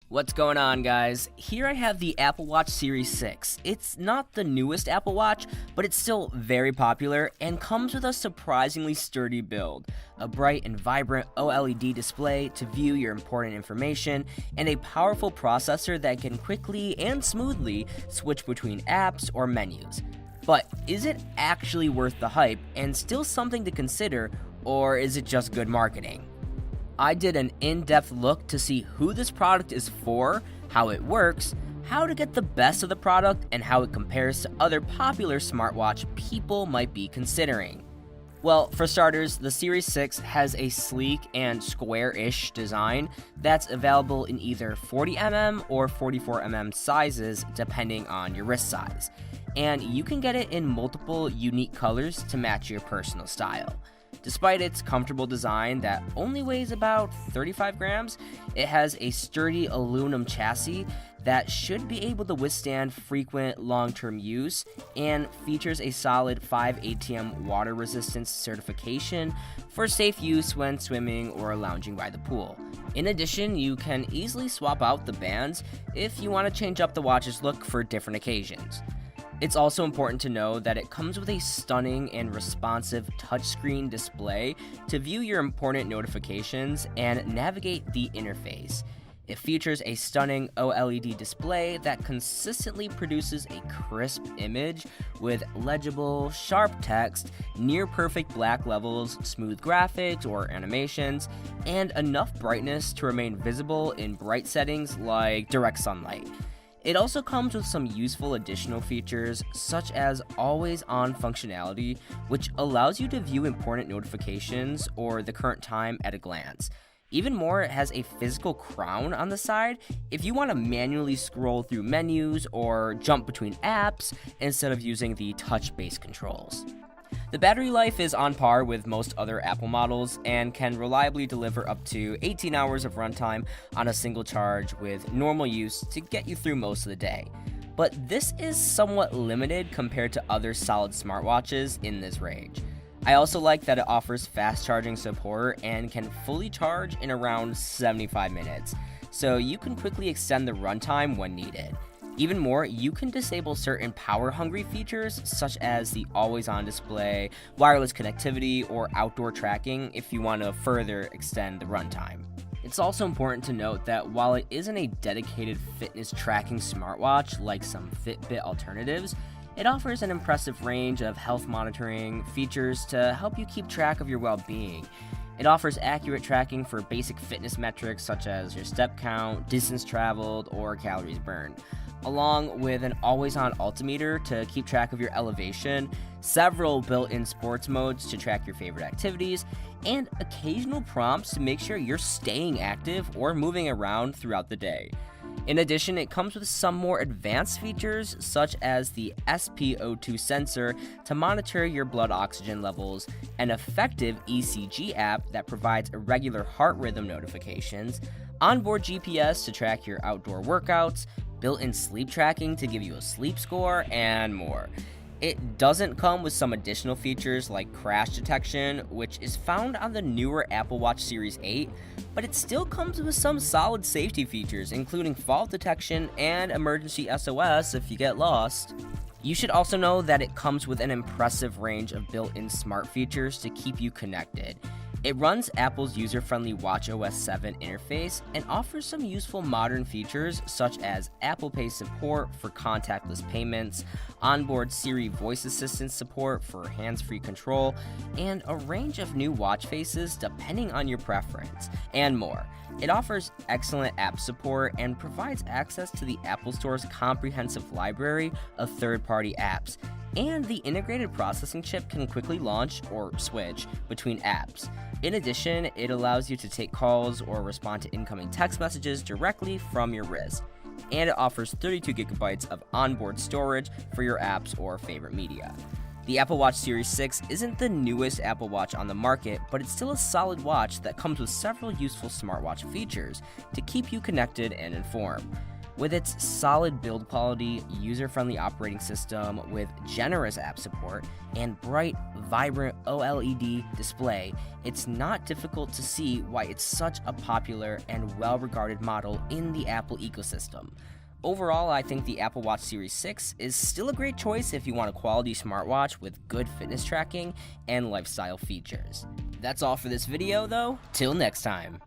What's going on, guys? Here I have the Apple Watch Series 6. It's not the newest Apple Watch, but it's still very popular and comes with a surprisingly sturdy build, a bright and vibrant OLED display to view your important information, and a powerful processor that can quickly and smoothly switch between apps or menus. But is it actually worth the hype and still something to consider, or is it just good marketing? I did an in-depth look to see who this product is for, how it works, how to get the best of the product, and how it compares to other popular smartwatch people might be considering. Well, for starters, the Series 6 has a sleek and square-ish design that's available in either 40mm or 44mm sizes depending on your wrist size. And you can get it in multiple unique colors to match your personal style. Despite its comfortable design that only weighs about 35 grams, it has a sturdy aluminum chassis that should be able to withstand frequent long-term use and features a solid 5 ATM water resistance certification for safe use when swimming or lounging by the pool. In addition, you can easily swap out the bands if you want to change up the watch's look for different occasions. It's also important to know that it comes with a stunning and responsive touchscreen display to view your important notifications and navigate the interface. It features a stunning OLED display that consistently produces a crisp image with legible, sharp text, near-perfect black levels, smooth graphics or animations, and enough brightness to remain visible in bright settings like direct sunlight. It also comes with some useful additional features, such as always-on functionality, which allows you to view important notifications or the current time at a glance. Even more, it has a physical crown on the side if you want to manually scroll through menus or jump between apps instead of using the touch-based controls. The battery life is on par with most other Apple models and can reliably deliver up to 18 hours of runtime on a single charge with normal use to get you through most of the day. But this is somewhat limited compared to other solid smartwatches in this range. I also like that it offers fast charging support and can fully charge in around 75 minutes, so you can quickly extend the runtime when needed. Even more, you can disable certain power-hungry features such as the always-on display, wireless connectivity, or outdoor tracking if you want to further extend the runtime. It's also important to note that while it isn't a dedicated fitness tracking smartwatch like some Fitbit alternatives, it offers an impressive range of health monitoring features to help you keep track of your well-being. It offers accurate tracking for basic fitness metrics such as your step count, distance traveled, or calories burned, along with an always-on altimeter to keep track of your elevation, several built-in sports modes to track your favorite activities, and occasional prompts to make sure you're staying active or moving around throughout the day. In addition, it comes with some more advanced features such as the SpO2 sensor to monitor your blood oxygen levels, an effective ECG app that provides irregular heart rhythm notifications, onboard GPS to track your outdoor workouts, built-in sleep tracking to give you a sleep score, and more. It doesn't come with some additional features like crash detection, which is found on the newer Apple Watch Series 8, but it still comes with some solid safety features, including fall detection and emergency SOS if you get lost. You should also know that it comes with an impressive range of built-in smart features to keep you connected. It runs Apple's user-friendly watchOS 7 interface and offers some useful modern features such as Apple Pay support for contactless payments, onboard Siri voice assistant support for hands-free control, and a range of new watch faces depending on your preference, and more. It offers excellent app support and provides access to the Apple Store's comprehensive library of third-party apps, and the integrated processing chip can quickly launch or switch between apps. In addition, it allows you to take calls or respond to incoming text messages directly from your wrist, and it offers 32 gigabytes of onboard storage for your apps or favorite media. The Apple Watch Series 6 isn't the newest Apple Watch on the market, but it's still a solid watch that comes with several useful smartwatch features to keep you connected and informed. With its solid build quality, user-friendly operating system with generous app support, and bright, vibrant OLED display, it's not difficult to see why it's such a popular and well-regarded model in the Apple ecosystem. Overall, I think the Apple Watch Series 6 is still a great choice if you want a quality smartwatch with good fitness tracking and lifestyle features. That's all for this video though, till next time.